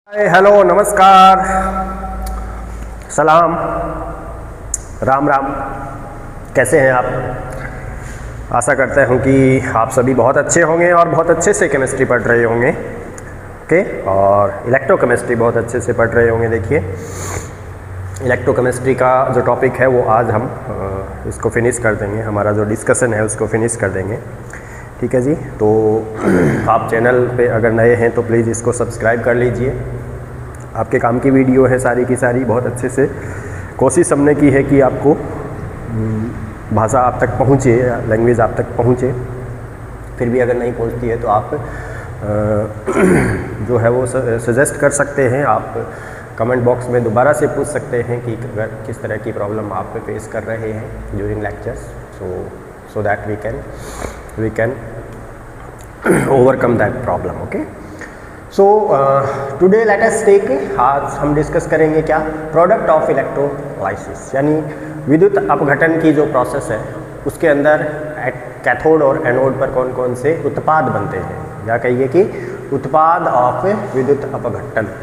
Hello, नमस्कार, सलाम, राम राम। कैसे हैं आप? आशा करते हूँ कि आप सभी बहुत अच्छे होंगे और बहुत अच्छे से केमिस्ट्री पढ़ रहे होंगे। ओके, और इलेक्ट्रोकेमिस्ट्री बहुत अच्छे से पढ़ रहे होंगे। देखिए, इलेक्ट्रोकेमिस्ट्री का जो टॉपिक है वो आज हम इसको फिनिश कर देंगे। हमारा जो डिस्कशन है उसको फिनिश कर देंगे। ठीक है जी। तो आप चैनल पे अगर नए हैं तो प्लीज़ इसको सब्सक्राइब कर लीजिए। आपके काम की वीडियो है सारी की सारी। बहुत अच्छे से कोशिश हमने की है कि आपको भाषा आप तक पहुँचे, लैंग्वेज आप तक पहुँचे। फिर भी अगर नहीं पहुँचती है तो आप जो है वो सजेस्ट कर सकते हैं। आप कमेंट बॉक्स में दोबारा से पूछ सकते हैं कि अगर किस तरह की प्रॉब्लम आप फेस कर रहे हैं during lectures, so that we can overcome that problem. Okay, so today let us take, आज हम डिस्कस करेंगे क्या, प्रोडक्ट ऑफ इलेक्ट्रोलाइसिस, यानी विद्युत अपघटन की जो प्रोसेस है उसके अंदर कैथोड और एनोड पर कौन कौन से उत्पाद बनते हैं, या कहिए कि उत्पाद ऑफ विद्युत अपघटन,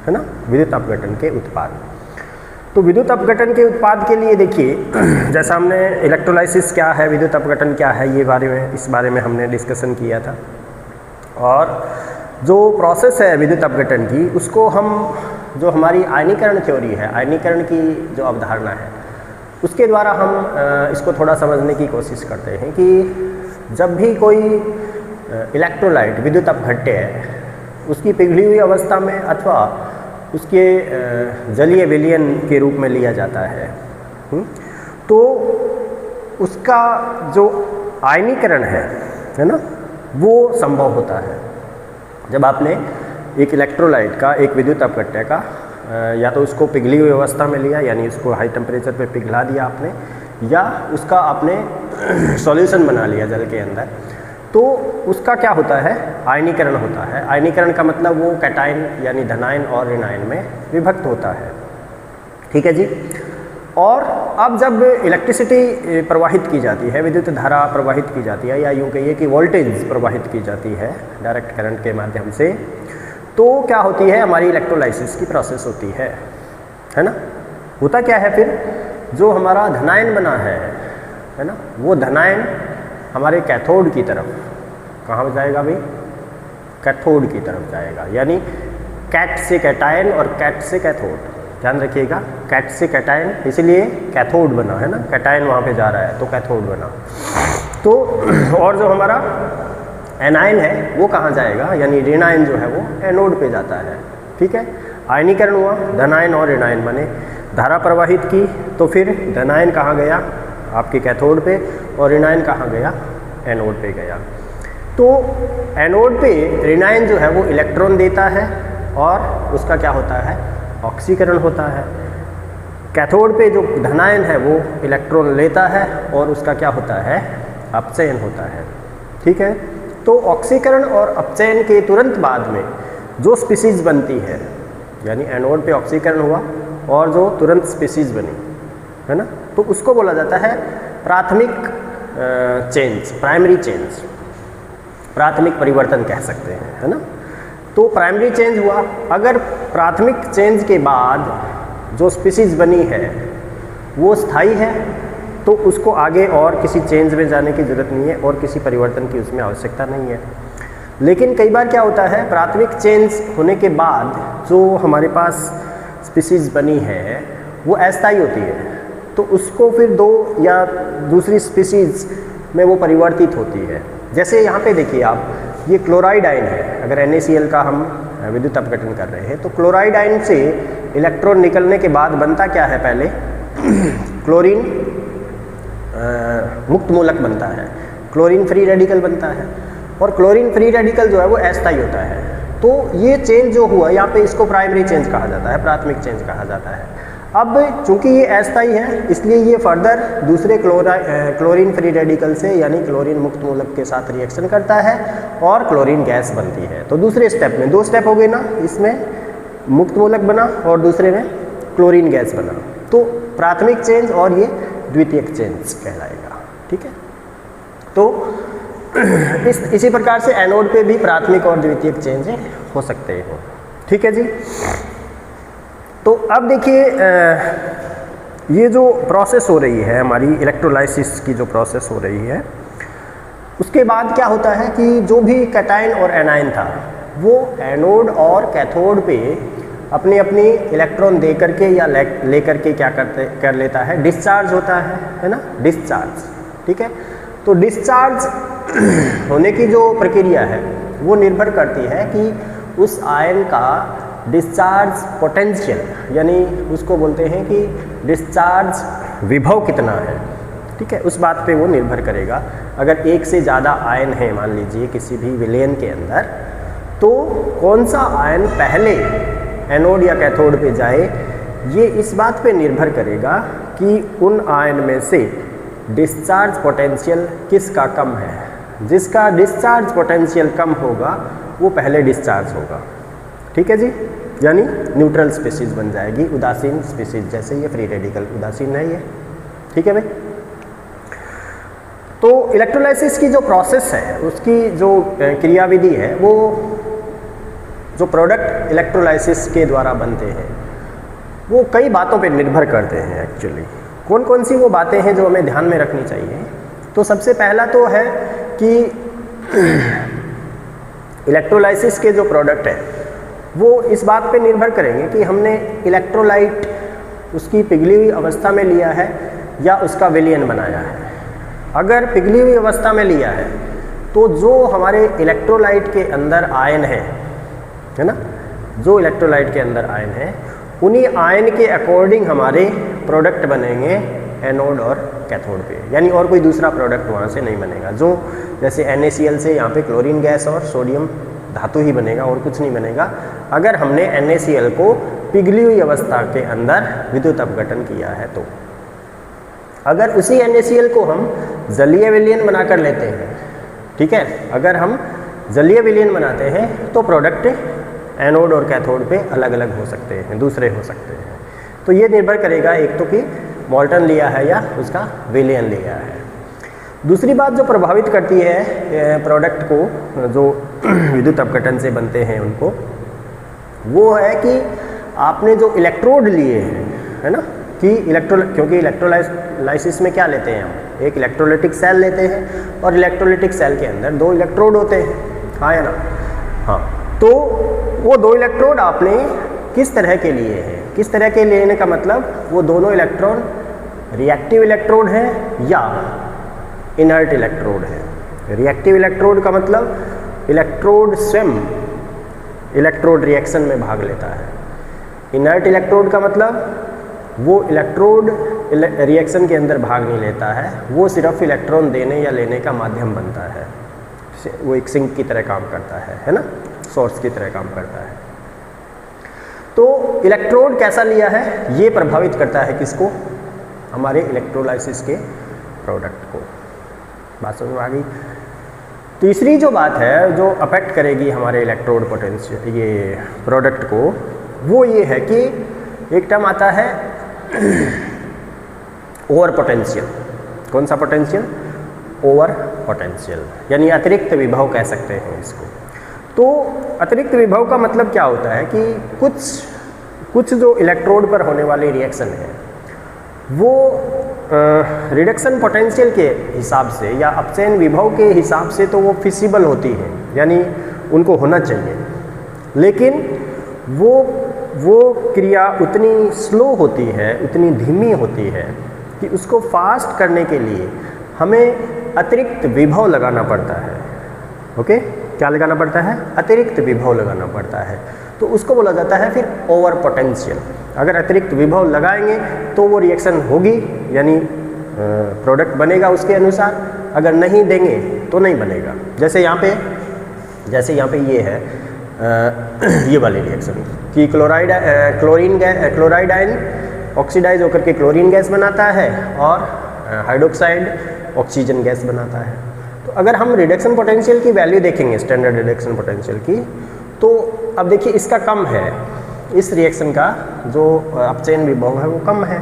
है ना, विद्युत अपघटन के उत्पाद। तो विद्युत अपघटन के उत्पाद के लिए देखिए, जैसा हमने इलेक्ट्रोलाइसिस क्या है, विद्युत अपघटन क्या है, इस बारे में हमने डिस्कशन किया था। और जो प्रोसेस है विद्युत अपघटन की, उसको हम, जो हमारी आयनीकरण थ्योरी है, आयनीकरण की जो अवधारणा है, उसके द्वारा हम इसको थोड़ा समझने की कोशिश करते हैं कि जब भी कोई इलेक्ट्रोलाइट विद्युत अपघट्य है, उसकी पिघली हुई अवस्था में अथवा उसके जलीय विलयन के रूप में लिया जाता है, तो उसका जो आयनीकरण है ना, वो संभव होता है। जब आपने एक इलेक्ट्रोलाइट का, एक विद्युत अपघट्य का, या तो उसको पिघली हुई अवस्था में लिया, यानी उसको हाई टेम्परेचर पे पिघला दिया आपने, या उसका आपने सॉल्यूशन बना लिया जल के अंदर, तो उसका क्या होता है, आयनीकरण होता है। आयनीकरण का मतलब वो कैटायन यानी धनायन और ऋणायन में विभक्त होता है। ठीक है जी। और अब जब इलेक्ट्रिसिटी प्रवाहित की जाती है, विद्युत धारा प्रवाहित की जाती है, या यूँ कहिए कि वोल्टेज प्रवाहित की जाती है डायरेक्ट करंट के माध्यम से, तो क्या होती है, हमारी इलेक्ट्रोलाइसिस की प्रोसेस होती है ना। होता क्या है फिर, जो हमारा धनायन बना है ना, वो धनायन हमारे कैथोड की तरफ कहाँ जाएगा भाई, कैथोड की तरफ जाएगा। यानी कैट से कैटायन और कैट से कैथोड, ध्यान रखिएगा, कैट से कैटायन, इसीलिए कैथोड बना है ना, कैटायन वहाँ पे जा रहा है तो कैथोड बना। तो और जो हमारा एनायन है वो कहाँ जाएगा, यानी ऋणायन जो है वो एनोड पे जाता है। ठीक है, आयनीकरण हुआ, धनायन और ऋणायन बने, धारा प्रवाहित की, तो फिर धनायन कहाँ गया, आपके कैथोड पे, और ऋणायन कहाँ गया, एनोड पे गया। तो एनोड पे ऋणायन जो है वो इलेक्ट्रॉन देता है और उसका क्या होता है, ऑक्सीकरण होता है। कैथोड पे जो धनायन है वो इलेक्ट्रॉन लेता है और उसका क्या होता है, अपचयन होता है। ठीक है, तो ऑक्सीकरण और अपचयन के तुरंत बाद में जो स्पीसीज बनती है, यानी एनोड पे ऑक्सीकरण हुआ और जो तुरंत स्पीसीज बनी है ना, तो उसको बोला जाता है प्राथमिक चेंज, प्राइमरी चेंज, प्राथमिक परिवर्तन कह सकते हैं, है ना। तो प्राइमरी चेंज हुआ। अगर प्राथमिक चेंज के बाद जो स्पीसीज बनी है वो स्थायी है, तो उसको आगे और किसी चेंज में जाने की ज़रूरत नहीं है और किसी परिवर्तन की उसमें आवश्यकता नहीं है। लेकिन कई बार क्या होता है, प्राथमिक चेंज होने के बाद जो हमारे पास स्पीसीज बनी है वो अस्थायी होती है, तो उसको फिर दो या दूसरी स्पीसीज में वो परिवर्तित होती है। जैसे यहाँ पे देखिए आप, ये क्लोराइड आयन है। अगर NaCl का हम विद्युत अपघटन कर रहे हैं, तो क्लोराइड आयन से इलेक्ट्रॉन निकलने के बाद बनता क्या है, पहले क्लोरीन मुक्त मूलक बनता है, क्लोरीन फ्री रेडिकल बनता है, और क्लोरीन फ्री रेडिकल जो है वो अस्थायी होता है। तो ये चेंज जो हुआ यहाँ पे, इसको प्राइमरी चेंज कहा जाता है, प्राथमिक चेंज कहा जाता है। अब चूंकि ये अस्थायी है, इसलिए ये फर्दर दूसरे क्लोरीन फ्री रेडिकल से, यानी क्लोरीन मुक्त मूलक के साथ रिएक्शन करता है और क्लोरीन गैस बनती है। तो दूसरे स्टेप में, दो स्टेप हो गए ना, इसमें मुक्त मूलक बना और दूसरे में क्लोरीन गैस बना। तो प्राथमिक चेंज और ये द्वितीयक चेंज कहलाएगा। ठीक है, तो इसी प्रकार से एनोड पे भी प्राथमिक और द्वितीयक चेंज हो सकते हैं। ठीक है जी। तो अब देखिए ये जो प्रोसेस हो रही है हमारी इलेक्ट्रोलाइसिस की जो प्रोसेस हो रही है, उसके बाद क्या होता है कि जो भी कैटायन और एनायन था वो एनोड और कैथोड पे अपनी अपनी इलेक्ट्रॉन दे करके या ले करके क्या कर लेता है, डिस्चार्ज होता है ना, डिस्चार्ज। ठीक है, तो डिस्चार्ज होने की जो प्रक्रिया है वो निर्भर करती है कि उस आयन का डिस्चार्ज पोटेंशियल, यानी उसको बोलते हैं कि डिस्चार्ज विभव कितना है। ठीक है, उस बात पे वो निर्भर करेगा। अगर एक से ज़्यादा आयन है मान लीजिए किसी भी विलयन के अंदर, तो कौन सा आयन पहले एनोड या कैथोड पे जाए, ये इस बात पे निर्भर करेगा कि उन आयन में से डिस्चार्ज पोटेंशियल किसका कम है। जिसका डिस्चार्ज पोटेंशियल कम होगा वो पहले डिस्चार्ज होगा। ठीक है जी, यानी न्यूट्रल स्पीशीज बन जाएगी, उदासीन स्पीशीज, जैसे ये फ्री रेडिकल उदासीन है ये। ठीक है भाई, तो इलेक्ट्रोलाइसिस की जो प्रोसेस है उसकी जो क्रियाविधि है, वो जो प्रोडक्ट इलेक्ट्रोलाइसिस के द्वारा बनते हैं वो कई बातों पे निर्भर करते हैं। एक्चुअली कौन कौन सी वो बातें हैं जो हमें ध्यान में रखनी चाहिए। तो सबसे पहला तो है कि इलेक्ट्रोलाइसिस के जो प्रोडक्ट है वो इस बात पे निर्भर करेंगे कि हमने इलेक्ट्रोलाइट उसकी पिघली हुई अवस्था में लिया है या उसका विलयन बनाया है। अगर पिघली हुई अवस्था में लिया है तो जो हमारे इलेक्ट्रोलाइट के अंदर आयन है ना, जो इलेक्ट्रोलाइट के अंदर आयन है उन्हीं आयन के अकॉर्डिंग हमारे प्रोडक्ट बनेंगे एनोड और कैथोड पे, यानी और कोई दूसरा प्रोडक्ट वहाँ से नहीं बनेगा। जो जैसे NaCl से यहाँ पे क्लोरीन गैस और सोडियम धातु ही बनेगा और कुछ नहीं बनेगा। अगर हमने NaCl को पिघली हुई अवस्था के अंदर विद्युत अपघटन किया है तो अगर उसी NaCl को हम जलीय विलयन बनाकर लेते हैं, ठीक है, अगर हम जलीय विलयन बनाते हैं तो प्रोडक्ट एनोड और कैथोड पे अलग अलग हो सकते हैं, दूसरे हो सकते हैं। तो ये निर्भर करेगा एक तो कि मॉल्टन लिया है या उसका विलयन लिया है। दूसरी बात जो प्रभावित करती है प्रोडक्ट को जो विद्युत अपघटन से बनते हैं उनको, वो है कि आपने जो इलेक्ट्रोड लिए हैं, है ना, कि क्योंकि इलेक्ट्रोलाइसिस में क्या लेते हैं हम, एक इलेक्ट्रोलाइटिक सेल लेते हैं और इलेक्ट्रोलाइटिक सेल के अंदर 2 इलेक्ट्रोड होते हैं, हाँ या ना, हाँ। तो वो 2 इलेक्ट्रोड आपने किस तरह के लिए हैं, किस तरह के लेने का मतलब वो दोनों इलेक्ट्रॉन रिएक्टिव इलेक्ट्रोड हैं या इनर्ट इलेक्ट्रोड है। रिएक्टिव इलेक्ट्रोड का मतलब इलेक्ट्रोड स्वयं इलेक्ट्रोड रिएक्शन में भाग लेता है। इनर्ट इलेक्ट्रोड का मतलब वो इलेक्ट्रोड रिएक्शन के अंदर भाग नहीं लेता है, वो सिर्फ इलेक्ट्रॉन देने या लेने का माध्यम बनता है। वो एक सिंक की तरह काम करता है ना, सोर्स की तरह काम करता है। तो इलेक्ट्रोड कैसा लिया है ये प्रभावित करता है किसको, हमारे इलेक्ट्रोलाइसिस के प्रोडक्ट को। बात समझ में आ गई। तीसरी जो बात है जो अफेक्ट करेगी हमारे इलेक्ट्रोड पोटेंशियल ये प्रोडक्ट को, वो ये है कि एक टर्म आता है ओवर पोटेंशियल। कौन सा पोटेंशियल, ओवर पोटेंशियल, यानी अतिरिक्त विभव कह सकते हैं इसको। तो अतिरिक्त विभव का मतलब क्या होता है कि कुछ जो इलेक्ट्रोड पर होने वाली रिएक्शन है वो रिडक्शन पोटेंशियल के हिसाब से या अपचयन विभव के हिसाब से तो वो फिजिबल होती है, यानी उनको होना चाहिए, लेकिन वो क्रिया उतनी स्लो होती है, उतनी धीमी होती है कि उसको फास्ट करने के लिए हमें अतिरिक्त विभव लगाना पड़ता है। ओके, क्या लगाना पड़ता है, अतिरिक्त विभव लगाना पड़ता है। तो उसको बोला जाता है फिर ओवर पोटेंशियल। अगर अतिरिक्त विभव लगाएंगे तो वो रिएक्शन होगी, यानी प्रोडक्ट बनेगा उसके अनुसार। अगर नहीं देंगे तो नहीं बनेगा। जैसे यहाँ पे ये है ये वाली रिएक्शन कि क्लोराइड आयन ऑक्सीडाइज होकर के क्लोरीन गैस बनाता है और हाइड्रोक्साइड ऑक्सीजन गैस बनाता है। तो अगर हम रिडक्शन पोटेंशियल की वैल्यू देखेंगे, स्टैंडर्ड रिडक्शन पोटेंशियल की, तो अब देखिए इसका कम है, इस रिएक्शन का जो अपचयन विभव है वो कम है,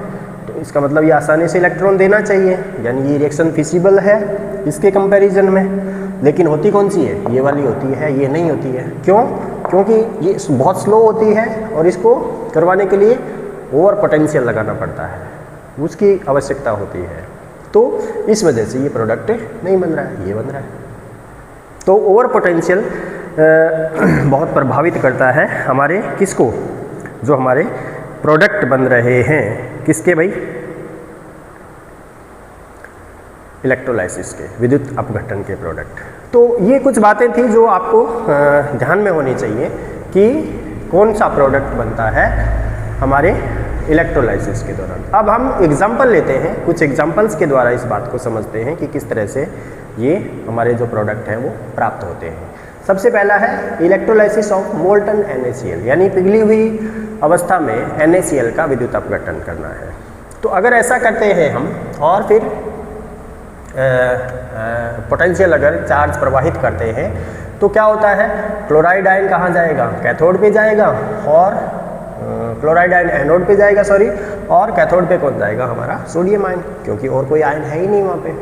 तो इसका मतलब ये आसानी से इलेक्ट्रॉन देना चाहिए, यानी ये रिएक्शन फिजिबल है इसके कंपैरिजन में। लेकिन होती कौन सी है, ये वाली होती है, ये नहीं होती है। क्यों? क्योंकि ये बहुत स्लो होती है और इसको करवाने के लिए ओवर पोटेंशियल लगाना पड़ता है, उसकी आवश्यकता होती है। तो इस वजह से ये प्रोडक्ट नहीं बन रहा है, ये बन रहा है। तो ओवर पोटेंशियल बहुत प्रभावित करता है हमारे किसको, जो हमारे प्रोडक्ट बन रहे हैं, किसके भाई, इलेक्ट्रोलाइसिस के, विद्युत अपघटन के प्रोडक्ट। तो ये कुछ बातें थी जो आपको ध्यान में होनी चाहिए कि कौन सा प्रोडक्ट बनता है हमारे इलेक्ट्रोलाइसिस के दौरान। अब हम एग्जाम्पल लेते हैं, कुछ एग्जाम्पल्स के द्वारा इस बात को समझते हैं कि किस तरह से ये हमारे जो प्रोडक्ट हैं वो प्राप्त होते हैं। सबसे पहला है इलेक्ट्रोलाइसिस ऑफ मोल्टन NaCl, यानी पिघली हुई अवस्था में NaCl का विद्युत अपघटन करना है। तो अगर ऐसा करते हैं हम और फिर पोटेंशियल अगर चार्ज प्रवाहित करते हैं तो क्या होता है, क्लोराइड आयन कहाँ जाएगा, कैथोड पे जाएगा, और क्लोराइड आयन एनोड पे जाएगा सॉरी, और कैथोड पे कौन जाएगा, हमारा सोडियम आयन, क्योंकि और कोई आयन है ही नहीं वहाँ पे।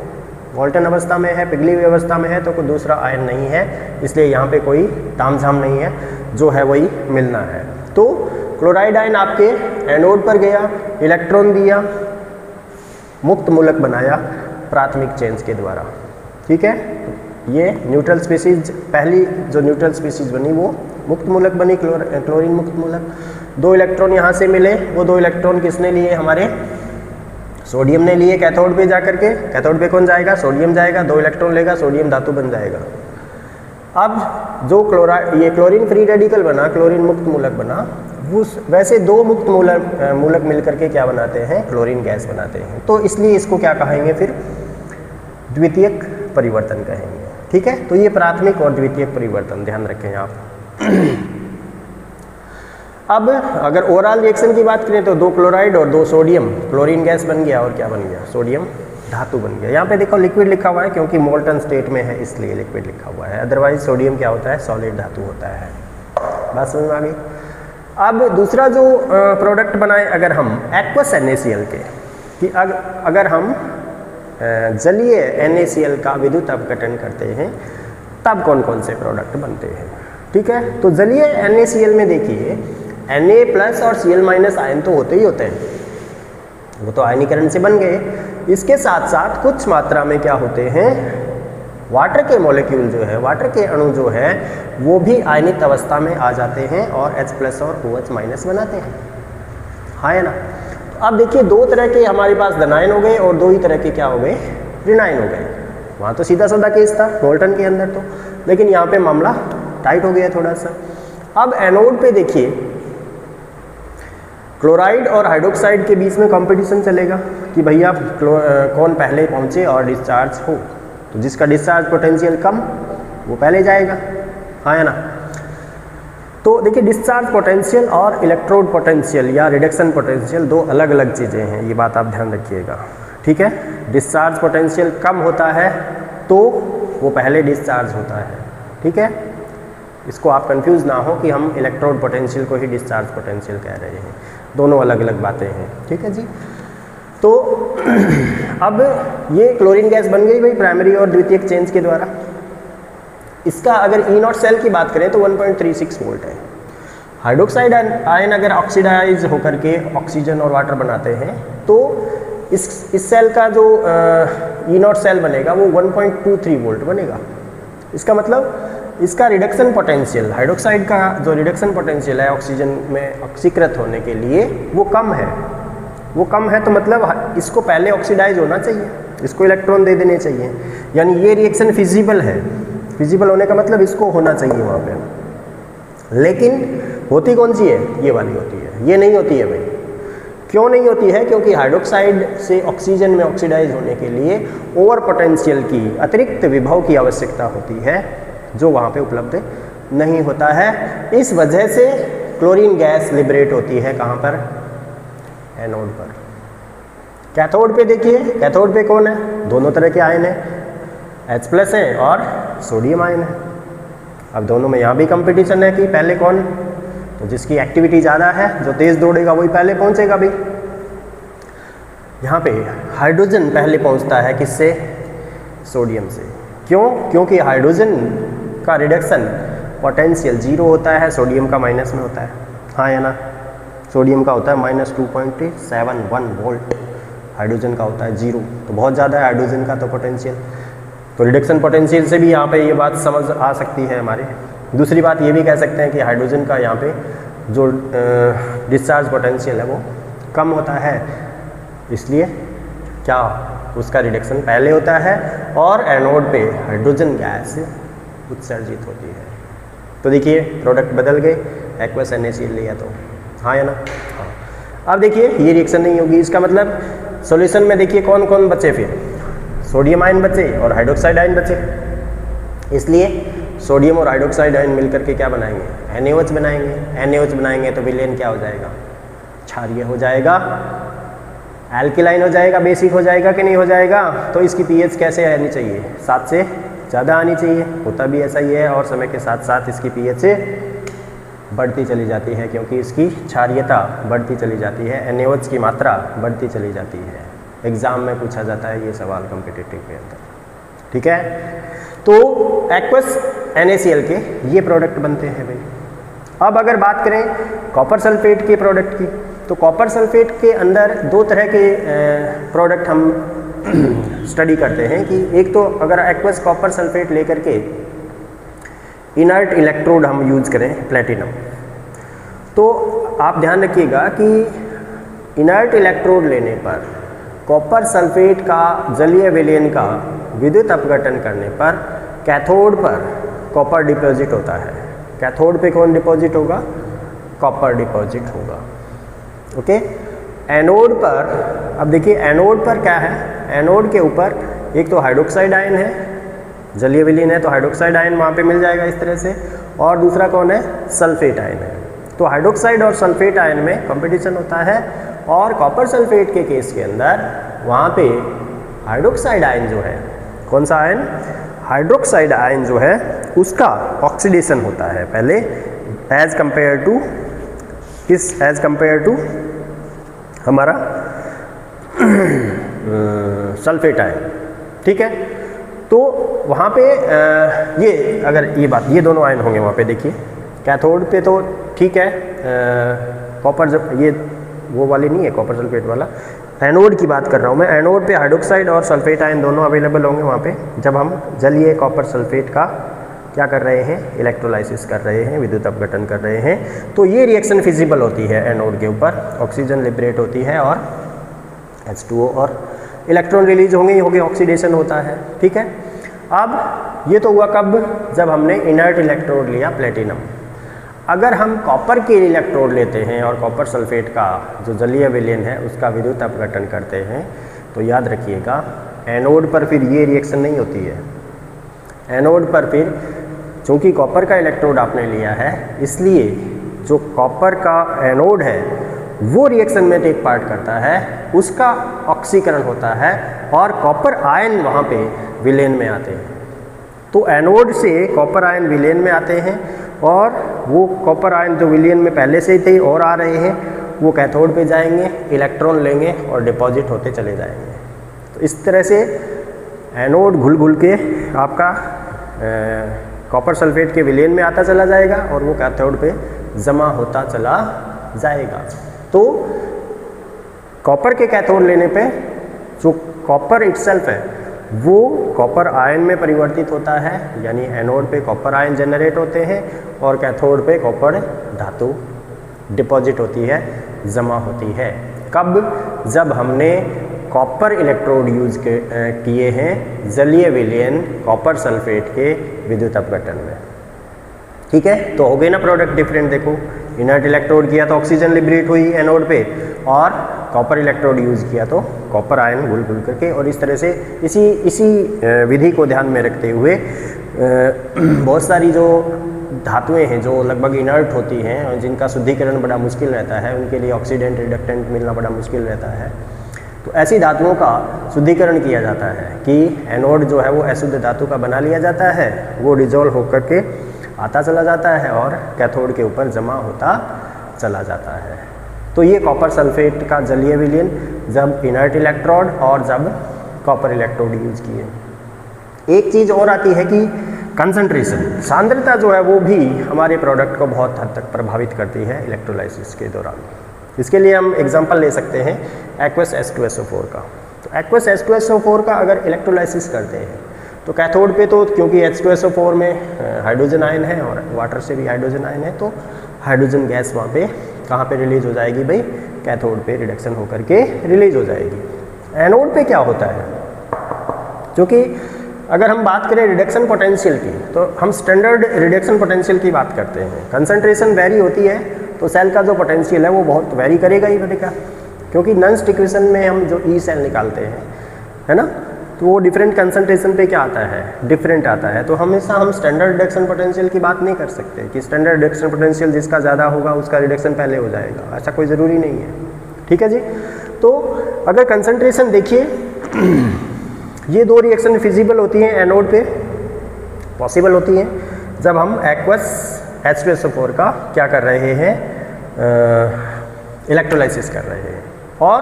मोल्टन अवस्था में है, पिघली हुई अवस्था में है, तो कोई दूसरा आयन नहीं है, इसलिए यहाँ पे कोई तामझाम नहीं है, जो है वही मिलना है। तो क्लोराइड आयन आपके एनोड पर गया, इलेक्ट्रॉन दिया, मुक्त मूलक बनाया प्राथमिक चेंज के द्वारा, ठीक है। ये न्यूट्रल स्पीसीज, पहली जो न्यूट्रल स्पीसीज बनी वो मुक्त मूलक बनी, क्लोरीन मुक्त मूलक। 2 इलेक्ट्रॉन यहाँ से मिले, वो 2 इलेक्ट्रॉन किसने लिए, हमारे सोडियम ने लिए कैथोड पे जाकर के। कैथोड पे कौन जाएगा, सोडियम जाएगा, 2 इलेक्ट्रॉन लेगा, सोडियम धातु बन जाएगा। अब जो ये क्लोरीन फ्री रेडिकल बना, क्लोरीन मुक्त मूलक बना, उस वैसे 2 मुक्त मूलक मिलकर के क्या बनाते हैं, क्लोरीन गैस बनाते हैं। तो इसलिए इसको क्या कहेंगे, फिर द्वितीयक परिवर्तन कहेंगे, ठीक है। तो ये प्राथमिक और द्वितीयक परिवर्तन ध्यान रखें आप। अब अगर ओवरऑल रिएक्शन की बात करें तो 2 क्लोराइड और 2 सोडियम, क्लोरीन गैस बन गया और क्या बन गया, सोडियम धातु बन गया। यहाँ पे देखो लिक्विड लिखा हुआ है, क्योंकि मोल्टन स्टेट में है इसलिए लिक्विड लिखा हुआ है, अदरवाइज सोडियम क्या होता है, सॉलिड धातु होता है। बात समझ में आ गई। अब दूसरा जो प्रोडक्ट बनाए अगर हम एक्वस NaCl के, कि अगर हम जलीय NaCl का विद्युत अपघटन करते हैं तब कौन कौन से प्रोडक्ट बनते हैं, ठीक है। तो जलीय NaCl में देखिए Na+ और Cl- आयन तो होते ही होते हैं, वो तो आयनीकरण से बन गए। इसके साथ साथ कुछ मात्रा में क्या होते हैं, वाटर के मॉलिक्यूल जो है, वाटर के अणु जो है वो भी आयनित अवस्था में आ जाते हैं और H+ और OH- बनाते हैं, हाँ है ना। अब देखिए 2 तरह के हमारे पास धनायन हो गए और 2 ही तरह के क्या हो गए, ऋणायन हो गए। वहाँ तो सीधा साधा केस था मोल्टन के अंदर तो, लेकिन यहाँ पे मामला टाइट हो गया थोड़ा सा। अब एनोड पे देखिए क्लोराइड और हाइड्रोक्साइड के बीच में कंपटीशन चलेगा कि भैया कौन पहले पहुँचे और डिस्चार्ज हो। तो जिसका डिस्चार्ज पोटेंशियल कम वो पहले जाएगा, हाँ है ना। तो देखिए डिस्चार्ज पोटेंशियल और इलेक्ट्रोड पोटेंशियल या रिडक्शन पोटेंशियल 2 अलग अलग चीज़ें हैं, ये बात आप ध्यान रखिएगा, ठीक है। डिस्चार्ज पोटेंशियल कम होता है तो वो पहले डिस्चार्ज होता है, ठीक है। इसको आप कंफ्यूज ना हो कि हम इलेक्ट्रोड पोटेंशियल को ही डिस्चार्ज पोटेंशियल कह रहे हैं, दोनों अलग अलग बातें हैं, ठीक है जी। तो अब ये क्लोरीन गैस बन गई भाई प्राइमरी और द्वितीयक चेंज के द्वारा। इसका अगर E0 सेल की बात करें तो 1.36 वोल्ट है। हाइड्रोक्साइड आयन अगर ऑक्सीडाइज होकर के ऑक्सीजन और वाटर बनाते हैं तो इस सेल का जो E0 सेल बनेगा वो 1.23 वोल्ट बनेगा। इसका मतलब इसका रिडक्शन पोटेंशियल, हाइड्रोक्साइड का जो रिडक्शन पोटेंशियल है ऑक्सीजन में ऑक्सीकृत होने के लिए वो कम है। वो कम है तो मतलब इसको पहले ऑक्सीडाइज होना चाहिए, इसको इलेक्ट्रॉन दे देने चाहिए, यानी ये रिएक्शन फिजिबल है। फिजिबल होने का मतलब इसको होना चाहिए वहाँ पे, लेकिन होती कौन सी है, ये वाली होती है, ये नहीं होती है भाई। क्यों नहीं होती है, क्योंकि हाइड्रोक्साइड से ऑक्सीजन में ऑक्सीडाइज होने के लिए ओवर पोटेंशियल की अतिरिक्त विभव की आवश्यकता होती है जो वहाँ पे उपलब्ध नहीं होता है। इस वजह से क्लोरीन गैस लिबरेट होती है कहाँ पर, एनोड पर। कैथोड पे देखिए, कैथोड पे कौन है, दोनों तरह के आयन है, H+ है और सोडियम आयन है। अब दोनों में यहाँ भी कंपटीशन है कि पहले कौन, तो जिसकी एक्टिविटी ज़्यादा है, जो तेज़ दौड़ेगा वही पहले पहुँचेगा भाई। यहाँ पे हाइड्रोजन पहले पहुँचता है किससे, सोडियम से। क्यों, क्योंकि हाइड्रोजन का रिडक्शन पोटेंशियल 0 होता है, सोडियम का माइनस में होता है, हाँ या ना। सोडियम का होता है -2.71 वोल्ट, हाइड्रोजन का होता है 0, तो बहुत ज़्यादा है हाइड्रोजन का तो पोटेंशियल। तो रिडक्शन पोटेंशियल से भी यहाँ पे ये बात समझ आ सकती है हमारे। दूसरी बात ये भी कह सकते हैं कि हाइड्रोजन का यहाँ पे जो डिस्चार्ज पोटेंशियल है वो कम होता है, इसलिए क्या उसका रिडक्शन पहले होता है और एनोड पे हाइड्रोजन गैस उत्सर्जित होती है। तो देखिए प्रोडक्ट बदल गए, एक्वस NaCl लिया तो, हाँ या ना। हाँ, अब देखिए ये रिएक्शन नहीं होगी, इसका मतलब सॉल्यूशन में देखिए कौन कौन बचे, फिर सोडियम आयन बचे और हाइड्रोक्साइड आयन बचे। इसलिए सोडियम और हाइड्रोक्साइड आयन मिलकर के क्या बनाएंगे, NaOH बनाएंगे। NaOH बनाएंगे तो विलेन क्या हो जाएगा, क्षारीय हो जाएगा, एल्किलाइन हो जाएगा, बेसिक हो जाएगा कि नहीं हो जाएगा। तो इसकी pH कैसे आनी चाहिए, 7 से ज़्यादा आनी चाहिए, होता भी ऐसा ही है। और समय के साथ साथ इसकी pH बढ़ती चली जाती है, क्योंकि इसकी क्षारीयता बढ़ती चली जाती है, NaOH की मात्रा बढ़ती चली जाती है। एग्ज़ाम में पूछा जाता है ये सवाल कॉम्पिटिटिव के अंदर, ठीक है। तो एक्वस NaCl के ये प्रोडक्ट बनते हैं भाई। अब अगर बात करें कॉपर सल्फेट के प्रोडक्ट की, तो कॉपर सल्फेट के अंदर दो तरह के प्रोडक्ट हम स्टडी करते हैं कि एक तो अगर एक्वस कॉपर सल्फेट लेकर के इनर्ट इलेक्ट्रोड हम यूज करें प्लेटिनम, तो आप ध्यान रखिएगा कि इनर्ट इलेक्ट्रोड लेने पर कॉपर सल्फेट का जलीय विलयन का विद्युत अपघटन करने पर कैथोड पर कॉपर डिपॉजिट होता है। कैथोड पे कौन डिपॉजिट होगा, कॉपर डिपॉजिट होगा, ओके। एनोड पर, अब देखिए एनोड पर क्या है, एनोड के ऊपर एक तो हाइड्रोक्साइड आयन है, जलीय विलीन है तो हाइड्रोक्साइड आयन वहाँ पे मिल जाएगा इस तरह से, और दूसरा कौन है, सल्फेट आयन है। तो हाइड्रोक्साइड और सल्फेट आयन में कंपटीशन होता है, और कॉपर सल्फेट के केस के अंदर वहाँ पे हाइड्रोक्साइड आयन जो है, कौन सा आयन, हाइड्रोक्साइड आयन जो है उसका ऑक्सीडेशन होता है पहले एज कंपेयर टू किस, एज कंपेयर टू हमारा सल्फेट आयन, ठीक है। तो वहाँ पे ये अगर ये बात, ये दोनों आयन होंगे वहाँ पे, देखिए कैथोड पे तो ठीक है, कॉपर जब ये वो वाली नहीं है कॉपर सल्फेट वाला, एनोड की बात कर रहा हूँ मैं। एनोड पे हाइड्रोक्साइड और सल्फेट आयन दोनों अवेलेबल होंगे वहाँ पे, जब हम जलीय कॉपर सल्फेट का क्या कर रहे हैं, इलेक्ट्रोलाइसिस कर रहे हैं, विद्युत अपघटन कर रहे हैं। तो ये रिएक्शन फिजिबल होती है एनोड के ऊपर, ऑक्सीजन लिबरेट होती है और H2O और इलेक्ट्रॉन रिलीज होंगे ही होंगे, ऑक्सीडेशन होता है, ठीक है। अब ये तो हुआ कब, जब हमने इनर्ट इलेक्ट्रोड लिया प्लेटिनम। अगर हम कॉपर के इलेक्ट्रोड लेते हैं और कॉपर सल्फेट का जो जलीय विलयन है उसका विद्युत अपघटन करते हैं, तो याद रखिएगा एनोड पर फिर ये रिएक्शन नहीं होती है। एनोड पर फिर चूँकि कॉपर का इलेक्ट्रोड आपने लिया है, इसलिए जो कॉपर का एनोड है वो रिएक्शन में टेक पार्ट करता है, उसका ऑक्सीकरण होता है और कॉपर आयन वहाँ पे विलयन में आते हैं। तो एनोड से कॉपर आयन विलयन में आते हैं, और वो कॉपर आयन जो विलयन में पहले से ही थे और आ रहे हैं, वो कैथोड पे जाएंगे, इलेक्ट्रॉन लेंगे और डिपॉजिट होते चले जाएंगे। तो इस तरह से एनोड घुल घुल के आपका कॉपर सल्फेट के विलयन में आता चला जाएगा और वो कैथोड पे जमा होता चला जाएगा। तो कॉपर के कैथोड लेने पे जो कॉपर इटसेल्फ है वो कॉपर आयन में परिवर्तित होता है, यानी एनोड पे कॉपर आयन जनरेट होते हैं और कैथोड पे कॉपर धातु डिपॉजिट होती है, जमा होती है। कब, जब हमने कॉपर इलेक्ट्रोड यूज किए हैं जलीय विलयन कॉपर सल्फेट के विद्युत अपघटन में, ठीक है। तो हो गए ना प्रोडक्ट डिफरेंट। देखो इनर्ट इलेक्ट्रोड किया तो ऑक्सीजन लिबरेट हुई एनोड पे, और कॉपर इलेक्ट्रोड यूज किया तो कॉपर आयन घुल घुल करके, और इस तरह से इसी विधि को ध्यान में रखते हुए बहुत सारी जो धातुएं हैं जो लगभग इनर्ट होती हैं और जिनका शुद्धिकरण बड़ा मुश्किल रहता है, उनके लिए ऑक्सीडेंट रिडक्टेंट मिलना बड़ा मुश्किल रहता है, तो ऐसी धातुओं का शुद्धिकरण किया जाता है कि एनोड जो है वो अशुद्ध धातु का बना लिया जाता है, वो डिजोल्व होकर के आता चला जाता है और कैथोड के ऊपर जमा होता चला जाता है। तो ये कॉपर सल्फेट का जलीय विलयन जब इनर्ट इलेक्ट्रोड और जब कॉपर इलेक्ट्रोड यूज किए। एक चीज़ और आती है कि कंसंट्रेशन, सांद्रता जो है वो भी हमारे प्रोडक्ट को बहुत हद तक प्रभावित करती है इलेक्ट्रोलाइसिस के दौरान। इसके लिए हम एग्जांपल ले सकते हैं एक्वस H2SO4 का। तो एक्वस H2SO4 का अगर इलेक्ट्रोलाइसिस करते हैं तो कैथोड पे तो क्योंकि H2SO4 में हाइड्रोजन आयन है और वाटर से भी हाइड्रोजन आयन है, तो हाइड्रोजन गैस वहाँ पे कहाँ पे रिलीज हो जाएगी भाई, कैथोड पे रिडक्शन होकर के रिलीज हो जाएगी। एनोड पे क्या होता है, क्योंकि अगर हम बात करें रिडक्शन पोटेंशियल की तो हम स्टैंडर्ड रिडक्शन पोटेंशियल की बात करते हैं। कंसंट्रेशन वेरी होती है तो सेल का जो पोटेंशियल है वो बहुत वेरी करेगा ही करेगा, क्योंकि नॉन स्टिक्वेशन में हम जो ई सेल निकालते हैं, है ना, तो वो डिफरेंट कंसंट्रेशन पे क्या आता है, डिफरेंट आता है। तो हमेशा हम स्टैंडर्ड रिडक्शन पोटेंशियल की बात नहीं कर सकते कि स्टैंडर्ड रिडक्शन पोटेंशियल जिसका ज़्यादा होगा उसका रिडक्शन पहले हो जाएगा, ऐसा कोई ज़रूरी नहीं है। ठीक है जी। तो अगर कंसंट्रेशन देखिए, ये दो रिएक्शन फिजिबल होती हैं एनोड पे, पॉसिबल होती हैं जब हम एक्वस H2SO4 का क्या कर रहे हैं, इलेक्ट्रोलाइसिस कर रहे हैं। और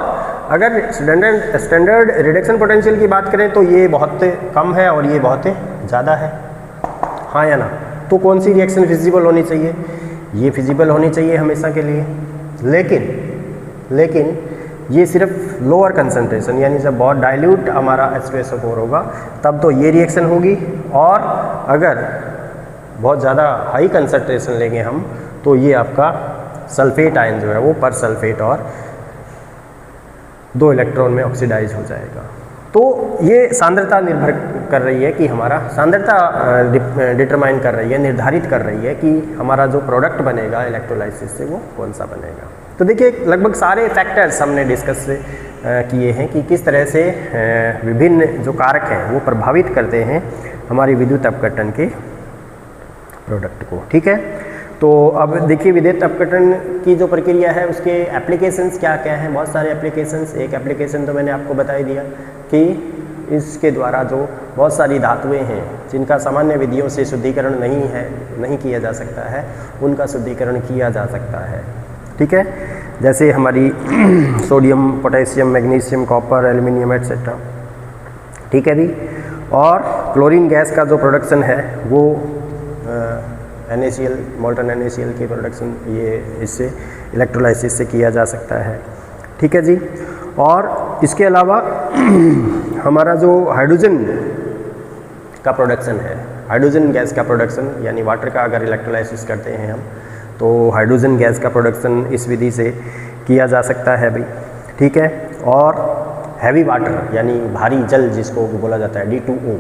अगर स्टैंडर्ड रिडक्शन पोटेंशियल की बात करें तो ये बहुत कम है और ये बहुत ज़्यादा है, हाँ या ना। तो कौन सी रिएक्शन फिजिबल होनी चाहिए, ये फिजिबल होनी चाहिए हमेशा के लिए। लेकिन ये सिर्फ लोअर कंसंट्रेशन, यानी जब बहुत डाइल्यूट हमारा H2SO4 होगा तब तो ये रिएक्शन होगी, और अगर बहुत ज़्यादा हाई कंसंट्रेशन लेंगे हम तो ये आपका सल्फेट आयन जो है वो पर सल्फेट और 2 इलेक्ट्रॉन में ऑक्सीडाइज हो जाएगा। तो ये सांद्रता निर्भर कर रही है कि हमारा सांद्रता डिटरमाइन कर रही है, निर्धारित कर रही है कि हमारा जो प्रोडक्ट बनेगा इलेक्ट्रोलाइसिस से वो कौन सा बनेगा। तो देखिए लगभग सारे फैक्टर्स हमने डिस्कस किए हैं कि किस तरह से विभिन्न जो कारक हैं वो प्रभावित करते हैं हमारी विद्युत अपघटन के प्रोडक्ट को। ठीक है, तो अब देखिए विद्युत अपघटन की जो प्रक्रिया है उसके एप्लीकेशंस क्या क्या हैं, बहुत सारे एप्लीकेशंस। एक एप्लीकेशन तो मैंने आपको बता ही दिया कि इसके द्वारा जो बहुत सारी धातुएं हैं जिनका सामान्य विधियों से शुद्धिकरण नहीं किया जा सकता है, उनका शुद्धिकरण किया जा सकता है। ठीक है, जैसे हमारी sodium, potassium, magnesium, copper, aluminium etcetera. ठीक है जी। और क्लोरीन गैस का जो प्रोडक्शन है वो NaCl, मोल्टन NaCl की प्रोडक्शन ये इससे इलेक्ट्रोलाइसिस से किया जा सकता है। ठीक है जी। और इसके अलावा हमारा जो हाइड्रोजन का प्रोडक्शन है, हाइड्रोजन गैस का प्रोडक्शन, यानी वाटर का अगर इलेक्ट्रोलाइसिस करते हैं हम तो हाइड्रोजन गैस का प्रोडक्शन इस विधि से किया जा सकता है भाई। ठीक है। और हैवी वाटर यानी भारी जल जिसको बोला जाता है D2O,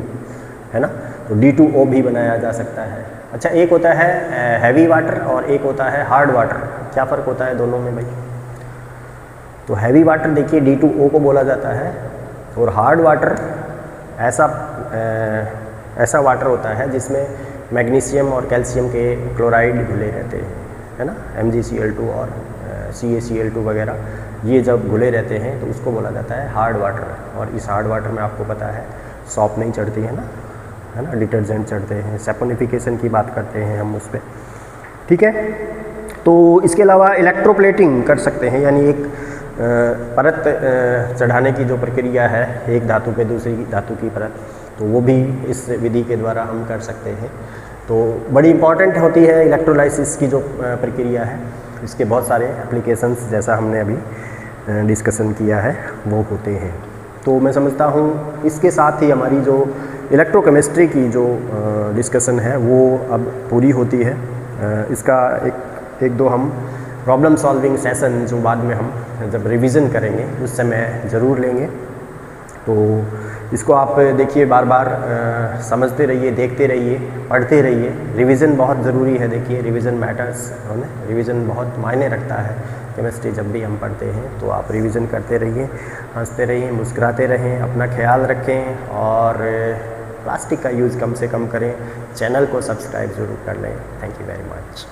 है ना, तो D2O भी बनाया जा सकता है। अच्छा, एक होता है हैवी वाटर और एक होता है हार्ड वाटर। क्या फ़र्क होता है दोनों में भाई? तो हैवी वाटर देखिए D2O को बोला जाता है, और हार्ड वाटर ऐसा वाटर होता है जिसमें मैग्नीशियम और कैल्शियम के क्लोराइड घुले रहते हैं, है ना, MgCl2 और CaCl2 वगैरह, ये जब घुले रहते हैं तो उसको बोला जाता है हार्ड वाटर। और इस हार्ड वाटर में आपको पता है सॉप नहीं चढ़ती है ना, डिटर्जेंट चढ़ते हैं, सैपोनिफिकेशन की बात करते हैं हम उस पर। ठीक है। तो इसके अलावा इलेक्ट्रोप्लेटिंग कर सकते हैं, यानी एक परत चढ़ाने की जो प्रक्रिया है एक धातु पे दूसरी धातु की परत, तो वो भी इस विधि के द्वारा हम कर सकते हैं। तो बड़ी इंपॉर्टेंट होती है इलेक्ट्रोलाइसिस की जो प्रक्रिया है, इसके बहुत सारे एप्लीकेशंस जैसा हमने अभी डिस्कशन किया है वो होते हैं। तो मैं समझता हूँ इसके साथ ही हमारी जो इलेक्ट्रोकेमिस्ट्री की जो डिस्कशन है वो अब पूरी होती है। इसका एक दो हम प्रॉब्लम सॉल्विंग सेशन जो बाद में हम जब रिवीजन करेंगे उस समय ज़रूर लेंगे। तो इसको आप देखिए, बार बार समझते रहिए, देखते रहिए, पढ़ते रहिए। रिवीजन बहुत ज़रूरी है। देखिए रिवीजन मैटर्स, है ना, रिवीजन बहुत मायने रखता है। केमिस्ट्री जब भी हम पढ़ते हैं तो आप रिवीजन करते रहिए, हंसते रहिए, मुस्कुराते रहें, अपना ख्याल रखें और प्लास्टिक का यूज़ कम से कम करें। चैनल को सब्सक्राइब ज़रूर कर लें। Thank you very much.